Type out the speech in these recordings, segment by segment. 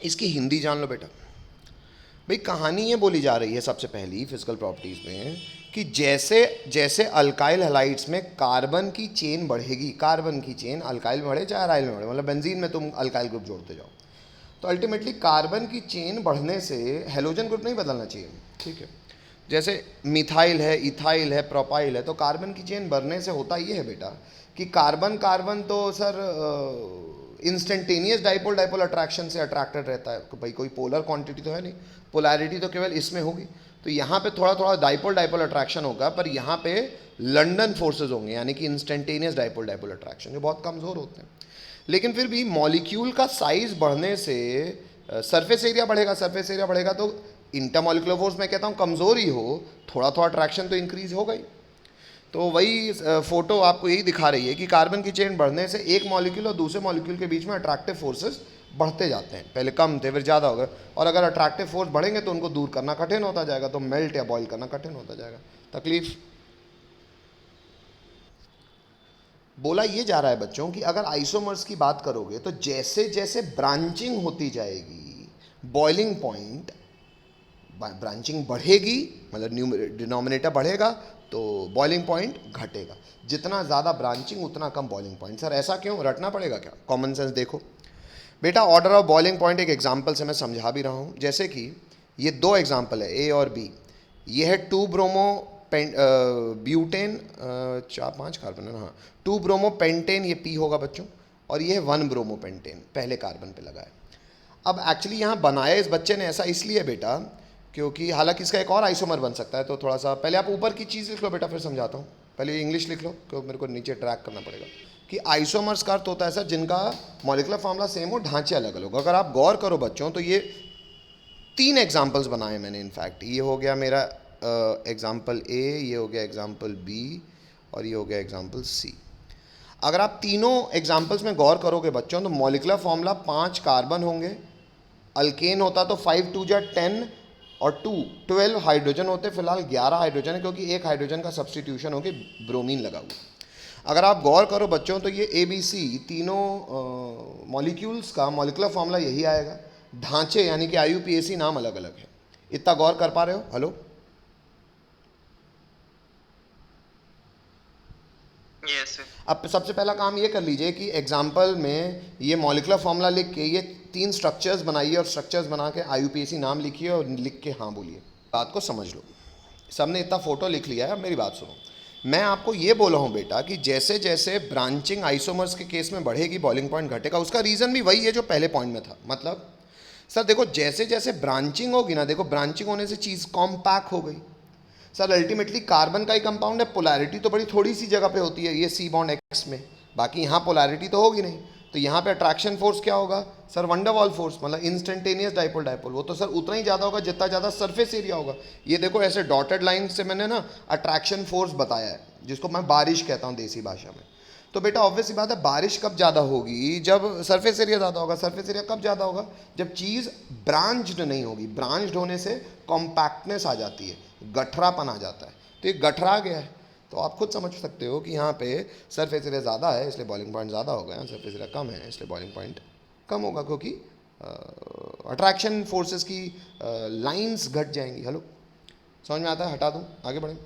इसकी हिंदी जान लो बेटा। भाई कहानी ये बोली जा रही है सबसे पहली फिजिकल प्रॉपर्टीज़ में कि जैसे जैसे अल्काइल हैलाइड्स में कार्बन की चेन बढ़ेगी, कार्बन की चेन अल्काइल में बढ़े चाहे अराइल में बढ़े, मतलब बेंजीन में तुम अल्काइल ग्रुप जोड़ते जाओ, तो अल्टीमेटली कार्बन की चेन बढ़ने से हेलोजन ग्रुप नहीं बदलना चाहिए, ठीक है। जैसे मिथाइल है, इथाइल है, प्रोपाइल है, तो कार्बन की चेन बढ़ने से होता ये है बेटा कि कार्बन कार्बन तो sir instantaneous dipole dipole attraction से अट्रैक्टेड रहता है, भाई कोई पोलर क्वांटिटी तो है नहीं, पोलैरिटी तो केवल इसमें होगी, तो यहाँ पे थोड़ा थोड़ा डाइपोल डाइपोल अट्रैक्शन होगा, पर यहाँ पे लंडन फोर्सेज होंगे, यानी कि इंस्टेंटेनियस डाइपोल डाइपोल अट्रैक्शन, जो बहुत कमज़ोर होते हैं। लेकिन फिर भी मॉलिक्यूल का साइज बढ़ने से सरफेस एरिया बढ़ेगा, सरफेस एरिया बढ़ेगा तो इंटरमॉलिकुलर फोर्स मैं कहता हूँ कमज़ोर ही हो, थोड़ा थोड़ा अट्रैक्शन तो इंक्रीज होगा ही। तो वही फोटो आपको यही दिखा रही है कि कार्बन की चेन बढ़ने से एक मॉलिक्यूल और दूसरे मॉलिक्यूल के बीच में अट्रैक्टिव फोर्सेस बढ़ते जाते हैं, पहले कम थे फिर ज़्यादा हो गए, और अगर अट्रैक्टिव फोर्स बढ़ेंगे तो उनको दूर करना कठिन होता जाएगा, तो मेल्ट या बॉयल करना कठिन होता जाएगा। तकलीफ बोला ये जा रहा है बच्चों कि अगर आइसोमर्स की बात करोगे तो जैसे जैसे ब्रांचिंग होती जाएगी, बॉइलिंग पॉइंट ब्रांचिंग बढ़ेगी, मतलब डिनोमिनेटर बढ़ेगा तो बॉइलिंग पॉइंट घटेगा, जितना ज़्यादा ब्रांचिंग उतना कम बॉइलिंग पॉइंट। सर ऐसा क्यों, रटना पड़ेगा क्या, कॉमन सेंस देखो बेटा। ऑर्डर ऑफ बॉइलिंग पॉइंट एक एग्जांपल से मैं समझा भी रहा हूँ, जैसे कि ये दो एग्जांपल है ए और बी, ये है 2 ब्रोमो ब्यूटेन, 4-5 कार्बन है ना, हाँ 2 ब्रोमो पेंटेन, ये पी होगा बच्चों, और ये है 1 ब्रोमो पेंटेन, पहले कार्बन पे लगा है। अब एक्चुअली यहाँ बनाया इस बच्चे ने ऐसा इसलिए बेटा क्योंकि हालांकि इसका एक और आइसोमर बन सकता है, तो थोड़ा सा पहले आप ऊपर की चीज़ लिख लो बेटा, फिर समझाता हूँ, पहले इंग्लिश लिख लो क्योंकि मेरे को नीचे ट्रैक करना पड़ेगा। कि आइसोमर्स का अर्थ होता है सर जिनका मॉलिक्यूलर फार्मूला सेम हो, ढांचे अलग अलग हो। अगर आप गौर करो बच्चों तो ये 3 एग्जाम्पल्स बनाए मैंने, इनफैक्ट ये हो गया मेरा एग्जाम्पल ए, ये हो गया एग्जाम्पल बी, और ये हो गया एग्जाम्पल सी। अगर आप तीनों एग्जाम्पल्स में गौर करोगे बच्चों तो मॉलिक्यूलर फार्मूला 5 कार्बन होंगे, अल्केन होता तो 5 2 जा 10 और 2 12 हाइड्रोजन होते, फिलहाल 11 हाइड्रोजन है क्योंकि एक हाइड्रोजन का सब्सटीट्यूशन होकर ब्रोमीन लगा हुआ। अगर आप गौर करो बच्चों तो ये ए बी सी तीनों मॉलिक्यूल्स का मॉलिक्यूलर फार्मूला यही आएगा, ढांचे यानी कि IUPAC नाम अलग अलग है। इतना गौर कर पा रहे हो? Hello, yes. अब सबसे पहला काम ये कर लीजिए कि एग्जाम्पल में ये मॉलिक्यूलर फार्मूला लिख के ये 3 स्ट्रक्चर्स बनाइए, और स्ट्रक्चर्स बना के IUPAC नाम लिखिए और लिख के हाँ बोलिए, बात को समझ लो। सबने इतना फोटो लिख लिया है, अब मेरी बात सुनो। मैं आपको ये बोला हूँ बेटा कि जैसे जैसे ब्रांचिंग आइसोमर्स के केस में बढ़ेगी बॉइलिंग पॉइंट घटेगा, उसका रीज़न भी वही है जो पहले पॉइंट में था। मतलब सर देखो जैसे जैसे ब्रांचिंग होगी ना, देखो ब्रांचिंग होने से चीज़ कॉम्पैक्ट हो गई। सर अल्टीमेटली कार्बन का ही कंपाउंड है, पोलैरिटी तो बड़ी थोड़ी सी जगह पे होती है, ये C बॉन्ड X में, बाकी यहाँ पोलैरिटी तो होगी नहीं, तो यहाँ पे अट्रैक्शन फोर्स क्या होगा सर, वंडरवॉल फोर्स, मतलब इंस्टेंटेनियस डाइपोल डाइपोल, वो तो सर उतना ही ज़्यादा होगा जितना ज़्यादा सरफेस एरिया होगा। ये देखो ऐसे डॉटेड लाइन से मैंने ना अट्रैक्शन फोर्स बताया है, जिसको मैं बारिश कहता हूँ देसी भाषा में। तो बेटा ऑब्वियस सी बात है, बारिश कब ज़्यादा होगी, जब सरफेस एरिया ज़्यादा होगा। सरफेस एरिया कब ज़्यादा होगा, जब चीज़ ब्रांच्ड नहीं होगी। ब्रांच्ड होने से कॉम्पैक्टनेस आ जाती है, गठरापन आ जाता है, तो ये गठरा गया है। तो आप खुद समझ सकते हो कि यहाँ पे सरफेस एरिया ज़्यादा है इसलिए बॉइलिंग पॉइंट ज़्यादा होगा, यहाँ सरफेस एरिया कम है इसलिए बॉइलिंग पॉइंट कम होगा, क्योंकि अट्रैक्शन फोर्सेस की लाइंस घट जाएंगी। हेलो, समझ में आता है? हटा दूँ, आगे बढ़ें।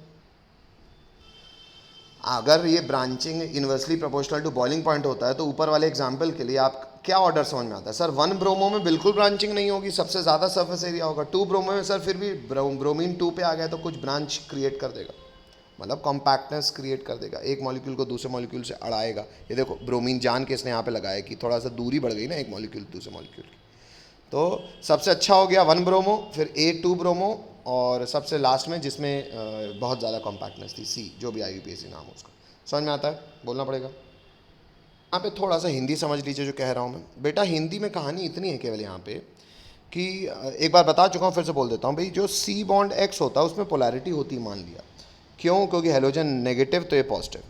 अगर ये branching inversely proportional to boiling point होता है तो ऊपर वाले एग्जाम्पल के लिए आप क्या ऑर्डर समझ में आता है? सर 1 ब्रोमो में बिल्कुल ब्रांचिंग नहीं होगी, सबसे ज़्यादा सरफेस एरिया होगा। 2 ब्रोमो में सर फिर भी ब्रोमीन 2 पे आ गया तो कुछ ब्रांच क्रिएट कर देगा, मतलब कॉम्पैक्टनेस क्रिएट कर देगा, एक मॉलिक्यूल को दूसरे मॉलिक्यूल से अड़ाएगा। ये देखो ब्रोमीन जान के इसने यहाँ पे लगाया कि थोड़ा सा दूरी बढ़ गई ना एक मॉलिक्यूल दूसरे मॉलिक्यूल की। तो सबसे अच्छा हो गया 1 ब्रोमो, फिर A 2 ब्रोमो, और सबसे लास्ट में जिसमें बहुत ज़्यादा कॉम्पैक्टनेस थी C, जो भी IUPAC नाम हो उसका। समझ में आता है? बोलना पड़ेगा। यहाँ पे थोड़ा सा हिंदी समझ लीजिए जो कह रहा हूँ मैं बेटा। हिंदी में कहानी इतनी है केवल यहाँ पे कि एक बार बता चुका हूँ, फिर से बोल देता हूँ भाई। जो C बॉन्ड X होता है उसमें पोलैरिटी होती मान लिया, क्यों? क्योंकि हेलोजन नेगेटिव तो ये पॉजिटिव।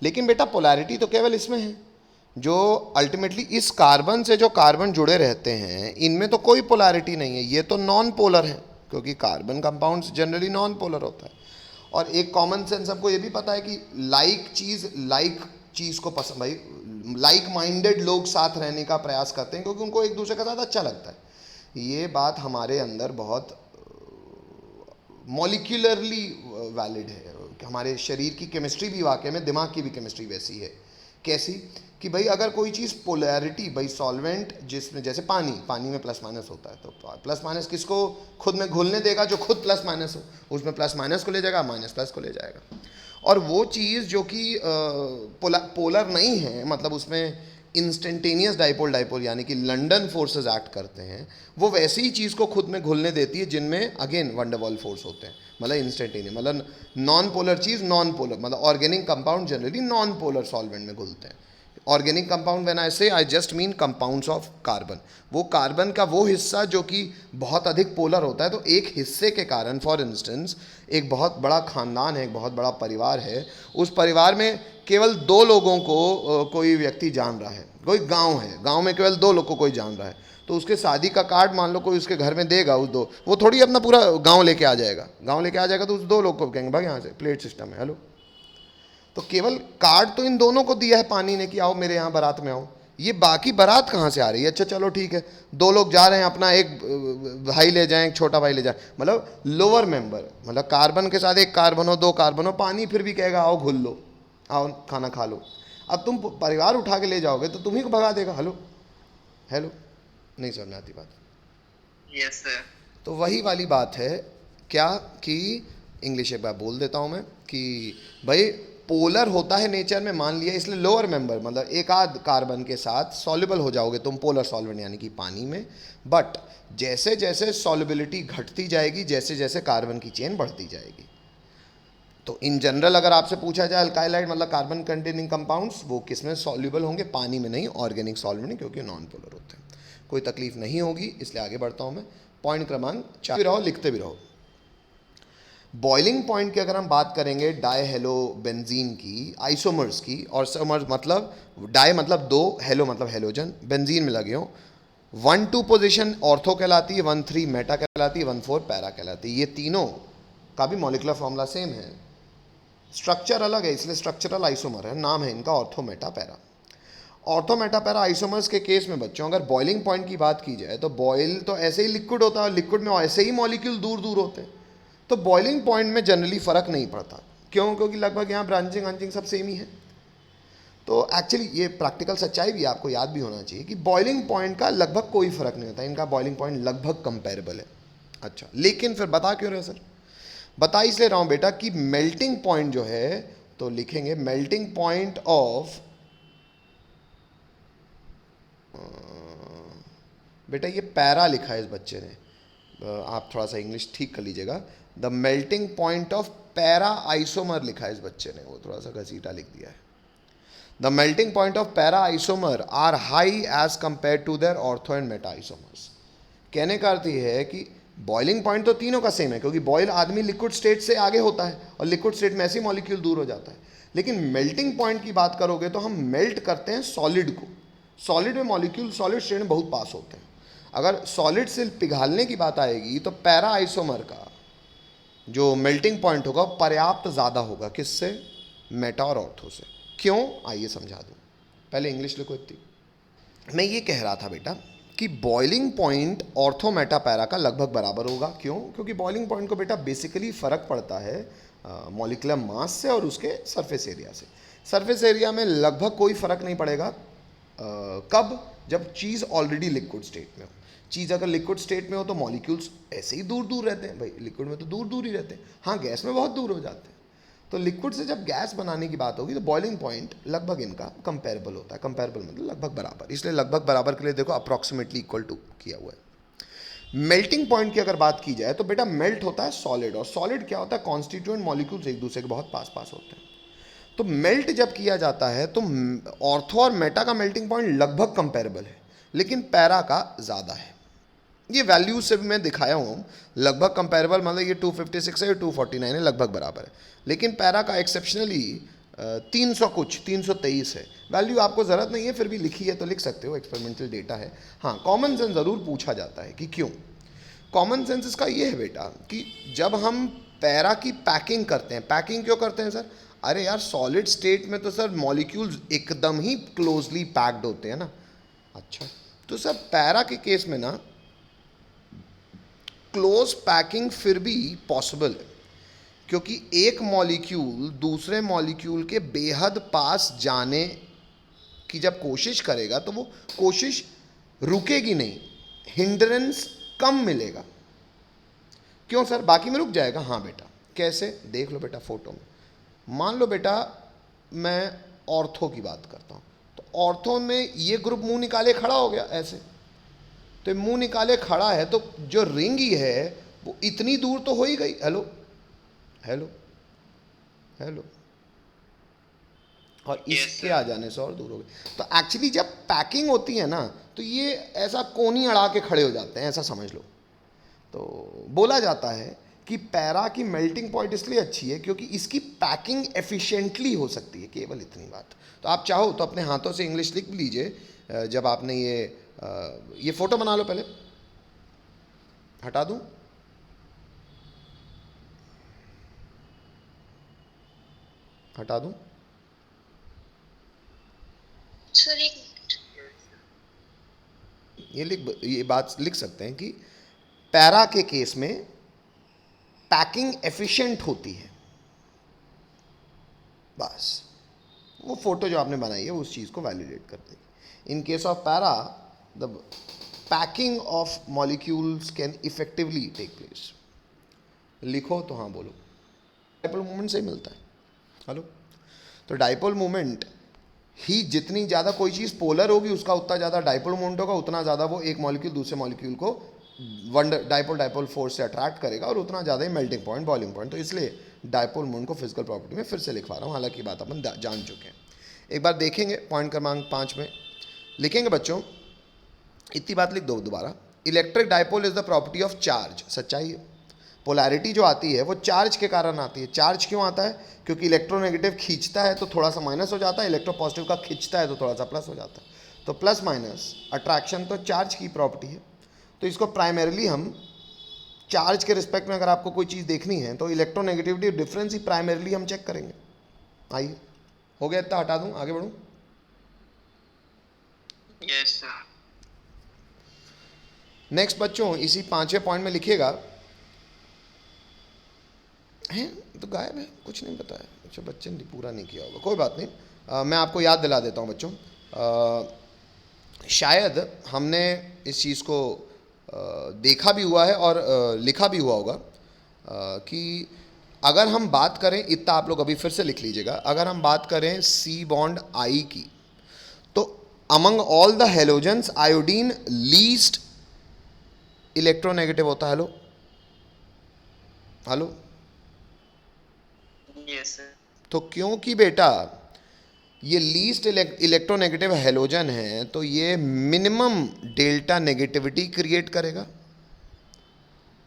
लेकिन बेटा पोलैरिटी तो केवल इसमें है, जो अल्टीमेटली इस कार्बन से जो कार्बन जुड़े रहते हैं इनमें तो कोई पोलैरिटी नहीं है, ये तो नॉन पोलर है, क्योंकि carbon compounds generally non polar होता है। और एक कॉमन सेंस सबको ये भी पता है कि लाइक चीज़ को पसंद, भाई लाइक माइंडेड लोग साथ रहने का प्रयास करते हैं क्योंकि उनको एक दूसरे के साथ अच्छा लगता है। ये बात हमारे अंदर बहुत मॉलिक्यूलरली वैलिड है। हमारे शरीर की केमिस्ट्री भी वाकई में दिमाग की भी केमिस्ट्री वैसी है। कैसी? कि भाई अगर कोई चीज़ पोलैरिटी, भाई सॉल्वेंट जिसमें, जैसे पानी, पानी में प्लस माइनस होता है, तो प्लस माइनस किसको खुद में घुलने देगा? जो खुद प्लस माइनस हो, उसमें प्लस माइनस को ले जाएगा, माइनस प्लस को ले जाएगा। और वो चीज़ जो कि पोलर नहीं है, मतलब उसमें इंस्टेंटेनियस डाइपोल डाइपोल यानी कि लंडन फोर्सेस एक्ट करते हैं, वो वैसी ही चीज़ को खुद में घुलने देती है जिनमें अगेन वंडरवॉल फोर्स होते हैं। मतलब इंस्टेंटेनियस, मतलब नॉन पोलर चीज़ नॉन पोलर, मतलब organic compound generally non polar solvent में घुलते हैं। ऑर्गेनिक कंपाउंड व्हेन आई से, I just mean compounds of carbon. वो कार्बन का वो हिस्सा जो कि बहुत अधिक पोलर होता है, तो एक हिस्से के कारण, फॉर इंस्टेंस एक बहुत बड़ा खानदान है, एक बहुत बड़ा परिवार है, उस परिवार में केवल 2 लोगों को कोई व्यक्ति जान रहा है, कोई गांव है, गांव में केवल 2 लोग को कोई जान रहा है, तो उसके शादी का कार्ड मान लो कोई उसके घर में देगा, उस 2, वो थोड़ी अपना पूरा गांव लेके आ जाएगा। गांव लेके आ जाएगा तो उस 2 लोग को कहेंगे भाई यहाँ से प्लेट सिस्टम है, हेलो। तो केवल कार्ड तो इन दोनों को दिया है पानी ने कि आओ मेरे यहाँ बारात में आओ। ये बाकी बारात कहाँ से आ रही है? अच्छा चलो ठीक है, 2 लोग जा रहे हैं, अपना एक भाई ले जाएं, एक छोटा भाई ले जाए, मतलब लोअर मेंबर, मतलब कार्बन के साथ एक कार्बन हो, 2 कार्बन हो, पानी फिर भी कहेगा आओ घुल लो, आओ खाना खा लो। अब तुम परिवार उठा के ले जाओगे तो तुम ही को भगा देगा। हेलो हेलो, नहीं समझ में आती बात? Yes sir. तो वही वाली बात है क्या, कि इंग्लिश एक बार बोल देता हूँ मैं, कि भाई पोलर होता है नेचर में, मान लिया, इसलिए लोअर मेंबर मतलब एक आध कार्बन के साथ सॉल्युबल हो जाओगे तुम पोलर सॉल्वेंट यानी कि पानी में। बट जैसे जैसे सॉल्युबिलिटी घटती जाएगी, जैसे जैसे कार्बन की चेन बढ़ती जाएगी, तो इन जनरल अगर आपसे पूछा जाए अल्काइलाइड मतलब कार्बन कंटेनिंग कंपाउंड्स, वो किस में सॉल्युबल होंगे? पानी में नहीं, ऑर्गेनिक सॉल्वेंट में, क्योंकि नॉन पोलर होते हैं। कोई तकलीफ नहीं होगी, इसलिए आगे बढ़ता हूँ मैं। पॉइंट क्रमांक 4 भी रहो, लिखते भी रहो। बॉइलिंग पॉइंट की अगर हम बात करेंगे डाइहेलो बेंजीन की, आइसोमर्स की, और समर्स मतलब डाई मतलब 2, हेलो मतलब हेलोजन, बेंजीन में लगे हो, 1-2 पोजीशन ऑर्थो कहलाती है, 1-3 मेटा कहलाती है, 1-4 पैरा कहलाती है। ये तीनों का भी मॉलिक्यूलर फॉर्मूला सेम है, स्ट्रक्चर अलग है, इसलिए स्ट्रक्चरल आइसोमर है, नाम है इनका ortho Meta para. Ortho Meta para isomers के केस में बच्चों अगर बॉइलिंग पॉइंट की बात की जाए, तो बॉयल तो ऐसे ही लिक्विड होता है, लिक्विड में ऐसे ही मॉलिक्यूल दूर दूर होते हैं, तो बॉइलिंग पॉइंट में जनरली फ़र्क नहीं पड़ता। क्यों? क्योंकि लगभग यहाँ ब्रांचिंग आंचिंग सब सेम ही है। तो एक्चुअली ये प्रैक्टिकल सच्चाई भी आपको याद भी होना चाहिए कि बॉइलिंग पॉइंट का लगभग कोई फ़र्क नहीं होता, इनका बॉइलिंग पॉइंट लगभग कंपेरेबल है। अच्छा, लेकिन फिर बता क्यों रहे हो सर? बता इसलिए रहा हूँ बेटा कि मेल्टिंग पॉइंट जो है, तो लिखेंगे मेल्टिंग पॉइंट ऑफ, बेटा ये पैरा लिखा है इस बच्चे ने, आप थोड़ा सा इंग्लिश ठीक कर लीजिएगा। The melting point of para isomer लिखा है इस बच्चे ने, वो थोड़ा सा घसीटा लिख दिया है। The melting point of para isomer are high as compared to their ortho and meta isomers. कहने का अर्थ ये है कि बॉइलिंग पॉइंट तो तीनों का सेम है, क्योंकि बॉयल आदमी लिक्विड स्टेट से आगे होता है और लिक्विड स्टेट में ऐसे मॉलिक्यूल दूर हो जाता है। लेकिन मेल्टिंग पॉइंट की बात करोगे तो हम मेल्ट करते हैं सॉलिड को, सॉलिड में मॉलिक्यूल सॉलिड स्टेट में बहुत पास होते हैं। अगर सॉलिड से पिघालने की बात आएगी तो पैरा आइसोमर का जो मेल्टिंग पॉइंट होगा पर्याप्त ज़्यादा होगा, किससे? मेटा और ऑर्थो से। क्यों? आइए समझा दूँ, पहले इंग्लिश लिखो इतनी। मैं ये कह रहा था बेटा कि boiling point ortho Meta para का लगभग बराबर होगा। क्यों? क्योंकि बॉइलिंग पॉइंट को बेटा बेसिकली फ़र्क पड़ता है मॉलिक्यूलर मास से और उसके सरफेस एरिया से। सरफेस एरिया में लगभग कोई फ़र्क नहीं पड़ेगा। कब? जब चीज़ ऑलरेडी लिक्विड स्टेट में हो। चीज़ अगर लिक्विड स्टेट में हो तो मॉलिक्यूल्स ऐसे ही दूर दूर रहते हैं, भाई लिक्विड में तो दूर दूर ही रहते हैं, हाँ गैस में बहुत दूर हो जाते हैं। तो लिक्विड से जब गैस बनाने की बात होगी तो बॉइलिंग पॉइंट लगभग इनका कंपेरेबल होता है। कंपेरेबल मतलब लगभग बराबर, इसलिए लगभग बराबर के लिए देखो अप्रॉक्सीमेटली इक्वल टू किया हुआ है। मेल्टिंग पॉइंट की अगर बात की जाए तो बेटा मेल्ट होता है सॉलिड, और सॉलिड क्या होता है? कॉन्स्टिट्यूएंट मॉलिक्यूल्स एक दूसरे के बहुत पास पास होते हैं। तो मेल्ट जब किया जाता है तो ऑर्थो और मेटा का मेल्टिंग पॉइंट लगभग कंपेरेबल है, लेकिन पैरा का ज़्यादा है। ये वैल्यूज से भी मैं दिखाया हूँ, लगभग कंपेरेबल मतलब ये 256 है, 249 है, लगभग बराबर है। लेकिन पैरा का एक्सेप्शनली 300 कुछ 323 है। वैल्यू आपको ज़रूरत नहीं है, फिर भी लिखी है तो लिख सकते हो, एक्सपेरिमेंटल डेटा है। हाँ, कॉमन सेंस ज़रूर पूछा जाता है कि क्यों। कॉमन सेंस इसका ये है बेटा कि जब हम पैरा की पैकिंग करते हैं, पैकिंग क्यों करते हैं सर? अरे यार सॉलिड स्टेट में तो सर मॉलिक्यूल्स एकदम ही क्लोजली पैक्ड होते हैं ना। अच्छा, तो सर पैरा के केस में ना क्लोज पैकिंग फिर भी पॉसिबल है, क्योंकि एक मॉलिक्यूल दूसरे मॉलिक्यूल के बेहद पास जाने की जब कोशिश करेगा तो वो कोशिश रुकेगी नहीं, हिंड्रेंस कम मिलेगा। क्यों सर, बाकी में रुक जाएगा? हाँ बेटा। कैसे, देख लो बेटा फोटो में। मान लो बेटा मैं ऑर्थो की बात करता हूँ, तो ऑर्थो में ये ग्रुप मुंह निकाले खड़ा हो गया ऐसे, तो मुंह निकाले खड़ा है तो जो रिंग ही है वो इतनी दूर तो हो ही गई। हेलो हेलो हेलो, और इसके आ जाने से और दूर हो गए। तो एक्चुअली जब पैकिंग होती है ना तो ये ऐसा कोनी अड़ा के खड़े हो जाते हैं, ऐसा समझ लो। तो बोला जाता है कि पैरा की मेल्टिंग पॉइंट इसलिए अच्छी है क्योंकि इसकी पैकिंग एफिशिएंटली हो सकती है, केवल इतनी बात। तो आप चाहो तो अपने हाथों से इंग्लिश लिख लीजिए। जब आपने ये फ़ोटो बना लो, पहले हटा दूं? हटा दूं? सर एक ये बात लिख सकते हैं कि पैरा के केस में पैकिंग एफिशिएंट होती है, बस। वो फोटो जो आपने बनाई है उस चीज़ को वैलिडेट कर देगी। In case of para the packing of molecules can effectively take place. लिखो तो हाँ बोलो। डाइपोल मोमेंट से ही मिलता है। हेलो, तो डाइपोल मोमेंट ही जितनी ज़्यादा कोई चीज़ पोलर होगी उसका उतना ज़्यादा डाइपोल मोमेंट होगा, उतना ज़्यादा वो एक मॉलिक्यूल दूसरे मॉलिक्यूल को डाइपोल फोर्स से अट्रैक्ट करेगा और उतना ज़्यादा ही मेल्टिंग पॉइंट, बॉइलिंग पॉइंट। तो इसलिए डाइपोल मोमेंट को फिजिकल प्रॉपर्टी में फिर से लिखवा रहा हूँ, हालांकि बात अपन जान चुके हैं। एक बार देखेंगे पॉइंट क्रमांक 5 में लिखेंगे बच्चों, इतनी बात लिख दो दोबारा। Electric dipole is the property of charge. सच्चाई है, पोलैरिटी जो आती है वो चार्ज के कारण आती है। चार्ज क्यों आता है? क्योंकि इलेक्ट्रोनेगेटिव खींचता है तो थोड़ा सा माइनस हो जाता है, इलेक्ट्रो पॉजिटिव का खींचता है तो थोड़ा सा प्लस हो जाता है। तो प्लस माइनस अट्रैक्शन तो चार्ज की प्रॉपर्टी है। तो इसको प्राइमरीली हम चार्ज के रिस्पेक्ट में अगर आपको कोई चीज़ देखनी है तो इलेक्ट्रोनेगेटिविटी डिफरेंस ही प्राइमरीली हम चेक करेंगे। आइए, हो गया इतना, हटा दूं, आगे बढ़ूं? Yes sir. नेक्स्ट बच्चों, इसी 5वें पॉइंट में लिखिएगा, हैं तो गायब है, कुछ नहीं बताया। अच्छा, बच्चे ने पूरा नहीं किया होगा, कोई बात नहीं। मैं आपको याद दिला देता हूँ बच्चों। शायद हमने इस चीज़ को देखा भी हुआ है और लिखा भी हुआ होगा कि अगर हम बात करें, इतना आप लोग अभी फिर से लिख लीजिएगा, अगर हम बात करें सी बॉन्ड आई की, तो among all the halogens iodine least electronegative होता है। Hello hello, yes sir. तो क्योंकि बेटा ये लीस्ट इलेक्ट्रोनेगेटिव हेलोजन है तो ये मिनिमम डेल्टा नेगेटिविटी क्रिएट करेगा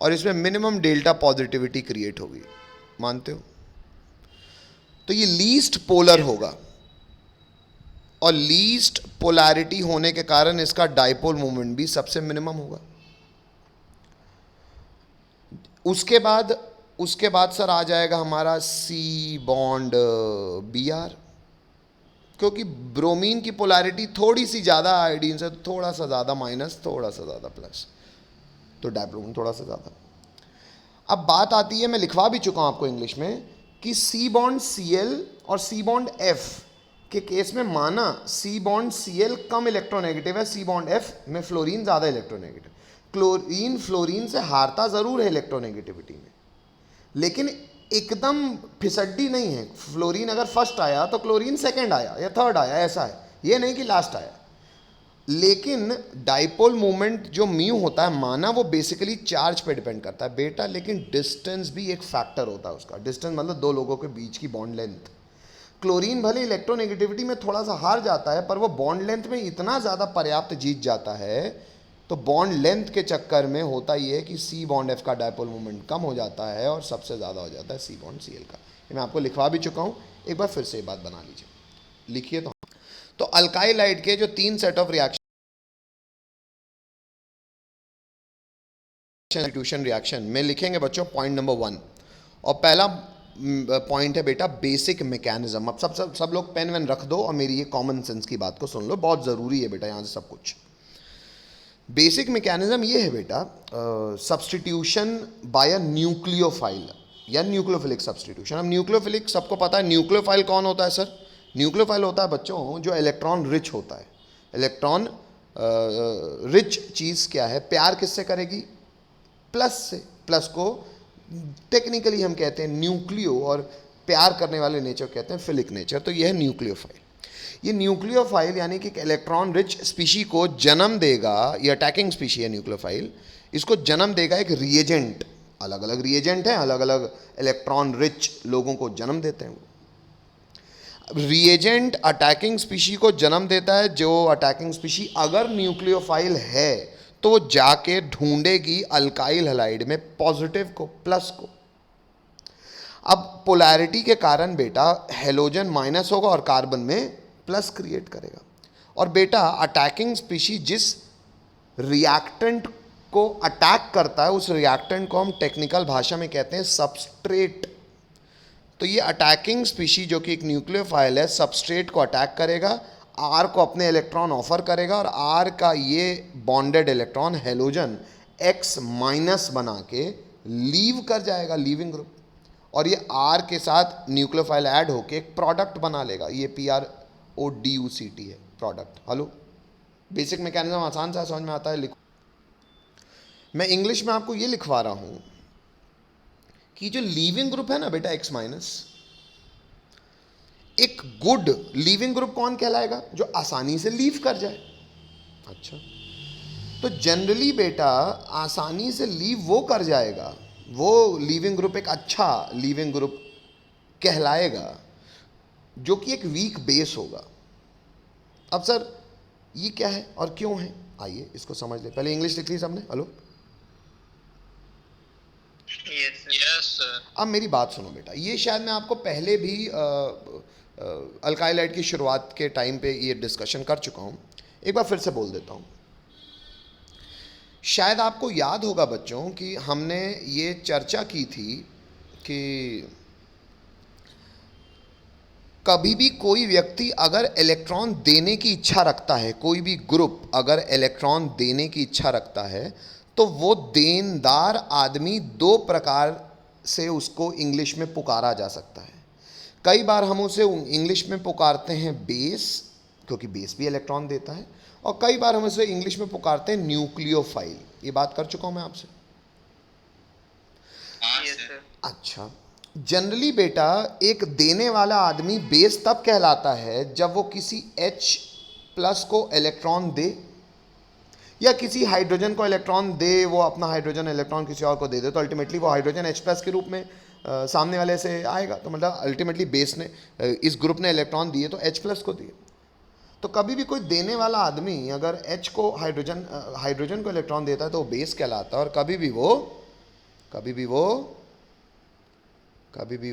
और इसमें मिनिमम डेल्टा पॉजिटिविटी क्रिएट होगी। मानते हो? तो ये लीस्ट पोलर होगा और लीस्ट पोलैरिटी होने के कारण इसका डाइपोल मोमेंट भी सबसे मिनिमम होगा। उसके बाद सर आ जाएगा हमारा सी बॉन्ड बी आर, क्योंकि ब्रोमीन की पोलैरिटी थोड़ी सी ज़्यादा आयोडीन से, थोड़ा सा ज़्यादा माइनस, थोड़ा सा ज़्यादा प्लस, तो डाइपोल थोड़ा सा ज़्यादा। अब बात आती है, मैं लिखवा भी चुका हूँ आपको इंग्लिश में, कि सी बॉन्ड सी एल और सी बॉन्ड एफ के केस में माना सी बॉन्ड सी एल कम इलेक्ट्रोनेगेटिव है, सी बॉन्ड एफ में फ्लोरीन ज़्यादा इलेक्ट्रोनेगेटिव। क्लोरीन फ्लोरीन से हारता ज़रूर है इलेक्ट्रोनेगेटिविटी में, लेकिन एकदम फिसड्डी नहीं है। फ्लोरीन अगर फर्स्ट आया तो क्लोरीन सेकंड आया या थर्ड आया, ऐसा है, ये नहीं कि लास्ट आया। लेकिन डाइपोल मोमेंट जो म्यू होता है माना, वो बेसिकली चार्ज पे डिपेंड करता है बेटा, लेकिन डिस्टेंस भी एक फैक्टर होता है उसका। डिस्टेंस मतलब दो लोगों के बीच की बॉन्ड लेंथ। क्लोरीन भले इलेक्ट्रोनेगेटिविटी में थोड़ा सा हार जाता है पर वो बॉन्ड लेंथ में इतना ज़्यादा पर्याप्त जीत जाता है, तो बॉन्ड लेंथ के चक्कर में होता ये है कि सी बॉन्ड एफ का डाइपोल मोमेंट कम हो जाता है और सबसे ज़्यादा हो जाता है सी बॉन्ड सी एल का। ये मैं आपको लिखवा भी चुका हूँ, एक बार फिर से ये बात बना लीजिए, लिखिए। तो अल्काइल हाइड के जो 3 set of reaction substitution reaction में लिखेंगे बच्चों पॉइंट नंबर 1, और पहला पॉइंट है बेटा बेसिक मैकेनिज्म। अब सब लोग पेन वेन रख दो और मेरी ये कॉमन सेंस की बात को सुन लो, बहुत ज़रूरी है बेटा यहाँ से सब कुछ। बेसिक मैकेनिज्म ये है बेटा, सब्सटीट्यूशन बाय अ न्यूक्लियोफाइल या न्यूक्लियोफिलिक सब्सटीट्यूशन। अब न्यूक्लियोफिलिक सबको पता है, न्यूक्लियोफाइल कौन होता है सर? न्यूक्लियोफाइल होता है बच्चों जो इलेक्ट्रॉन रिच होता है। इलेक्ट्रॉन रिच चीज़ क्या है? प्यार किससे करेगी? प्लस से। प्लस को टेक्निकली हम कहते हैं न्यूक्लियो, और प्यार करने वाले नेचर कहते हैं फिलिक नेचर। तो यह है न्यूक्लियोफाइल। ये न्यूक्लियोफाइल यानी कि इलेक्ट्रॉन रिच स्पीशी को जन्म देगा, ये अटैकिंग स्पीशी है न्यूक्लियोफाइल, इसको जन्म देगा एक रिएजेंट। अलग अलग रिएजेंट हैं, अलग अलग इलेक्ट्रॉन रिच लोगों को जन्म देते हैं। रिएजेंट अटैकिंग स्पीशी को जन्म देता है। जो अटैकिंग स्पीशी अगर न्यूक्लियोफाइल है तो जाके ढूंढेगी अल्काइल हैलाइड में पॉजिटिव को, प्लस को। अब पोलैरिटी के कारण बेटा हेलोजन माइनस होगा और कार्बन में प्लस क्रिएट करेगा। और बेटा अटैकिंग स्पीशी जिस रिएक्टेंट को अटैक करता है उस रिएक्टेंट को हम टेक्निकल भाषा में कहते हैं सबस्ट्रेट। तो ये अटैकिंग स्पीशी जो कि एक न्यूक्लियोफाइल है, सबस्ट्रेट को अटैक करेगा, आर को अपने इलेक्ट्रॉन ऑफर करेगा, और आर का ये bonded electron halogen x minus बना के लीव कर जाएगा, लीविंग ग्रुप। और ये आर के साथ न्यूक्लियोफाइल ऐड होके एक प्रोडक्ट बना लेगा। ये PRODUCT है, प्रोडक्ट। हेलो, बेसिक मैकेनिज्म आसान सा समझ में आता है, लिखो। मैं इंग्लिश में आपको ये लिखवा रहा हूं कि जो लीविंग ग्रुप है ना बेटा एक्स माइनस, एक गुड लीविंग ग्रुप कौन कहलाएगा? जो आसानी से लीव कर जाए। अच्छा, तो जनरली बेटा आसानी से लीव वो कर जाएगा, वो लीविंग ग्रुप एक अच्छा लीविंग ग्रुप कहलाएगा जो कि एक वीक बेस होगा। अब सर ये क्या है और क्यों है, आइए इसको समझ ले। पहले इंग्लिश लिख ली सबने? Hello, yes sir. अब मेरी बात सुनो बेटा, ये शायद मैं आपको पहले भी अल्काइलाइड की शुरुआत के टाइम पे ये डिस्कशन कर चुका हूँ, एक बार फिर से बोल देता हूँ। शायद आपको याद होगा बच्चों कि हमने ये चर्चा की थी कि कभी भी कोई व्यक्ति अगर इलेक्ट्रॉन देने की इच्छा रखता है, कोई भी ग्रुप अगर इलेक्ट्रॉन देने की इच्छा रखता है, तो वो देनदार आदमी दो प्रकार से उसको इंग्लिश में पुकारा जा सकता है। कई बार हम उसे इंग्लिश में पुकारते हैं बेस, क्योंकि बेस भी इलेक्ट्रॉन देता है, और कई बार हम उसे इंग्लिश में पुकारते हैं न्यूक्लियोफाइल। ये बात कर चुका हूं मैं आपसे। Yes sir. अच्छा, जनरली बेटा एक देने वाला आदमी बेस तब कहलाता है जब वो किसी H प्लस को इलेक्ट्रॉन दे, या किसी हाइड्रोजन को इलेक्ट्रॉन दे, वो अपना हाइड्रोजन इलेक्ट्रॉन किसी और को दे दे, तो अल्टीमेटली वो हाइड्रोजन H प्लस के रूप में सामने वाले से आएगा। तो मतलब अल्टीमेटली बेस ने इस ग्रुप ने इलेक्ट्रॉन दिए तो H प्लस को दिए। तो कभी भी कोई देने वाला आदमी अगर H को हाइड्रोजन को इलेक्ट्रॉन देता है तो वो बेस कहलाता है, और कभी भी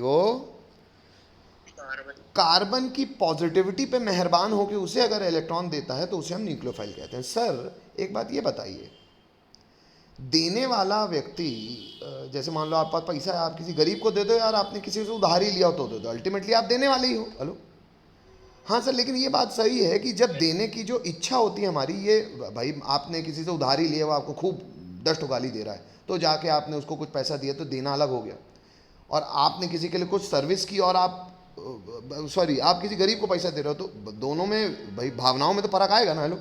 वो कार्बन की पॉजिटिविटी पे मेहरबान होकर उसे अगर इलेक्ट्रॉन देता है तो उसे हम न्यूक्लियोफाइल कहते हैं। सर एक बात ये बताइए, देने वाला व्यक्ति जैसे मान लो आप पास पैसा है, आप किसी गरीब को दे दो, यार आपने किसी से उधारी लिया हो तो दे दो, अल्टीमेटली आप देने वाले ही हो। हेलो, हाँ सर, लेकिन ये बात सही है कि जब देने की जो इच्छा होती है हमारी, ये भाई आपने किसी से उधारी लिया, वो आपको खूब दस गाली दे रहा है, तो जाके आपने उसको कुछ पैसा दिया तो देना अलग हो गया। और आपने किसी के लिए कुछ सर्विस की और आप किसी गरीब को पैसा दे रहे हो, तो दोनों में भाई भावनाओं में तो फर्क आएगा ना। हेलो,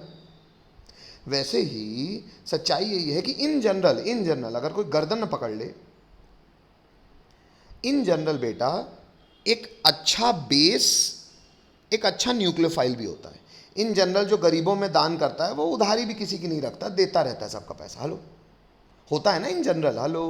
वैसे ही सच्चाई यही है कि इन जनरल अगर कोई गर्दन न पकड़ ले, इन जनरल बेटा एक अच्छा बेस एक अच्छा न्यूक्लियोफाइल भी होता है। इन जनरल जो गरीबों में दान करता है वो उधारी भी किसी की नहीं रखता, देता रहता है सबका पैसा। हेलो, होता है ना in general. Hello,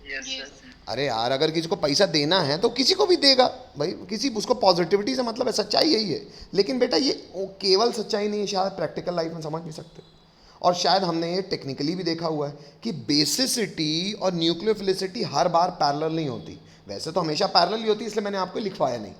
yes sir. अरे यार अगर किसी को पैसा देना है तो किसी को भी देगा भाई, किसी उसको पॉजिटिविटी से मतलब है, सच्चाई यही है। लेकिन बेटा ये केवल सच्चाई नहीं है, शायद प्रैक्टिकल लाइफ में समझ भी सकते हो, और शायद हमने ये टेक्निकली भी देखा हुआ है कि बेसिसिटी और न्यूक्लियोफिलिसिटी हर बार पैरेलल नहीं होती। वैसे तो हमेशा पैरेलल ही होती, इसलिए मैंने आपको लिखवाया नहीं,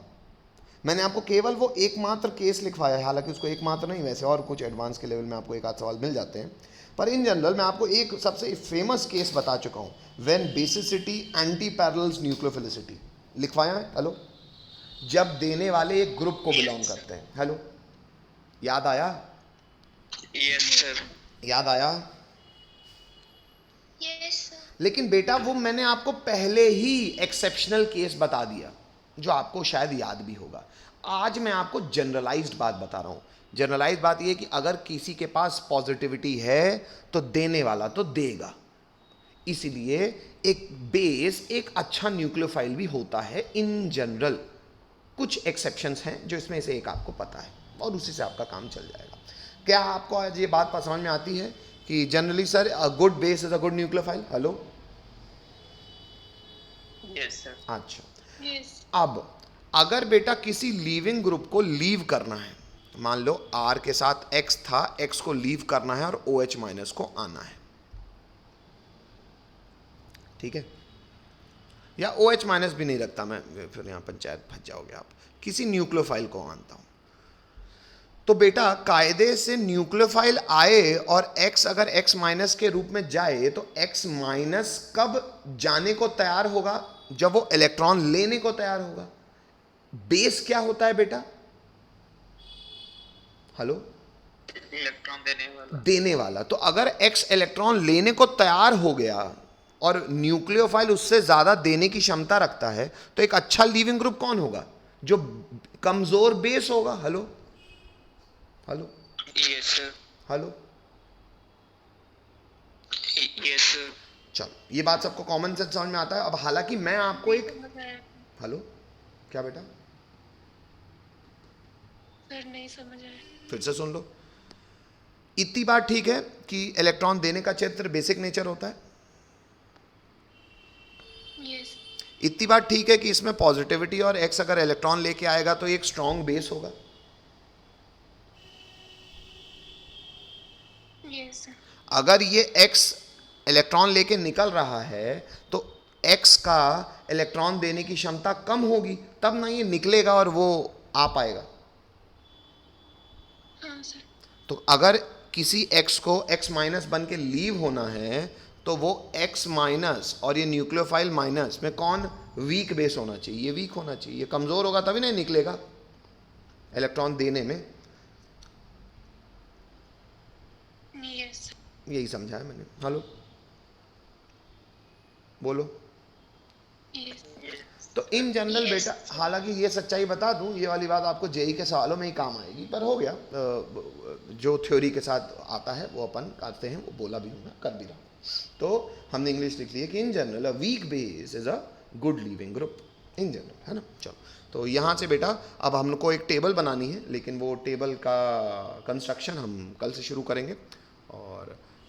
मैंने आपको केवल वो एकमात्र केस लिखवाया है। हालांकि उसको एकमात्र नहीं, वैसे और कुछ एडवांस के लेवल में आपको एक आध सवाल मिल जाते हैं, पर इन जनरल मैं आपको एक सबसे फेमस केस बता चुका हूँ, when basicity anti parallels nucleophilicity. लिखवाया है? हेलो, जब देने वाले एक ग्रुप को बिलोंग करते हैं। हेलो, याद आया? Yes, sir. याद आया? Yes, sir. लेकिन बेटा वो मैंने आपको पहले ही एक्सेप्शनल केस बता दिया जो आपको शायद याद भी होगा। आज मैं आपको जनरलाइज्ड बात बता रहा हूँ। जनरलाइज्ड बात ये है कि अगर किसी के पास पॉजिटिविटी है तो देने वाला तो देगा, इसीलिए एक बेस एक अच्छा न्यूक्लियोफाइल भी होता है इन जनरल। कुछ एक्सेप्शंस हैं जो इसमें से एक आपको पता है और उसी से आपका काम चल जाएगा। क्या आपको आज ये बात समझ में आती है कि generally sir a good base is a good nucleophile? Hello? Yes, sir. अच्छा, Yes. अब अगर बेटा किसी लीविंग ग्रुप को लीव करना है, मान लो R के साथ X था, X को लीव करना है और OH माइनस को आना है, ठीक है? या OH माइनस भी नहीं रखता मैं, फिर यहाँ पंचायत फंस जाओगे आप। किसी न्यूक्लियोफाइल को आनता हूँ तो बेटा कायदे से न्यूक्लियोफाइल आए और X अगर X माइनस के रूप में जाए तो X माइनस कब जाने को तैयार होगा? जब वो इलेक्ट्रॉन लेने को तैयार होगा। बेस क्या होता है बेटा? हेलो? इलेक्ट्रॉन देने वाला. देने वाला। तो अगर X इलेक्ट्रॉन लेने को तैयार हो गया और न्यूक्लियोफाइल उससे ज्यादा देने की क्षमता रखता है तो एक अच्छा लीविंग ग्रुप कौन होगा? जो कमजोर बेस होगा। Hello? Hello? Yes, sir. Hello? Yes, sir. चलो, ये बात सबको कॉमन सेंस समझ में आता है। अब हालांकि मैं आपको एक, समझ आया? हेलो, क्या बेटा? सर नहीं समझ आया। फिर से सुन लो। इतनी बात ठीक है कि इलेक्ट्रॉन देने का क्षेत्र बेसिक नेचर होता है। Yes. इतनी बात ठीक है कि इसमें पॉजिटिविटी और एक्स अगर इलेक्ट्रॉन लेके आएगा तो एक स्ट्रॉन्ग बेस होगा। Yes, sir. अगर ये एक्स इलेक्ट्रॉन लेके निकल रहा है तो एक्स का इलेक्ट्रॉन देने की क्षमता कम होगी, तब ना ये निकलेगा और वो आ पाएगा। हाँ सर। तो अगर किसी x को x माइनस बन के लीव होना है तो वो x माइनस और ये न्यूक्लियोफाइल माइनस में कौन वीक बेस होना चाहिए? ये वीक होना चाहिए, ये कमज़ोर होगा तभी नहीं निकलेगा इलेक्ट्रॉन देने में। Yes. यही समझा है मैंने। हेलो? बोलो। Yes. तो इन जनरल बेटा, हालांकि ये सच्चाई बता दूं, ये वाली बात आपको जेई के सवालों में ही काम आएगी, पर हो गया जो थ्योरी के साथ आता है वो अपन करते हैं, वो बोला भी हूँ मैं, कर भी रहा हूँ। तो हमने इंग्लिश लिख ली है कि in general a weak base is a good leaving group in general, है ना। चलो, तो यहाँ से बेटा अब हम लोग को एक टेबल बनानी है, लेकिन वो टेबल का कंस्ट्रक्शन हम कल से शुरू करेंगे।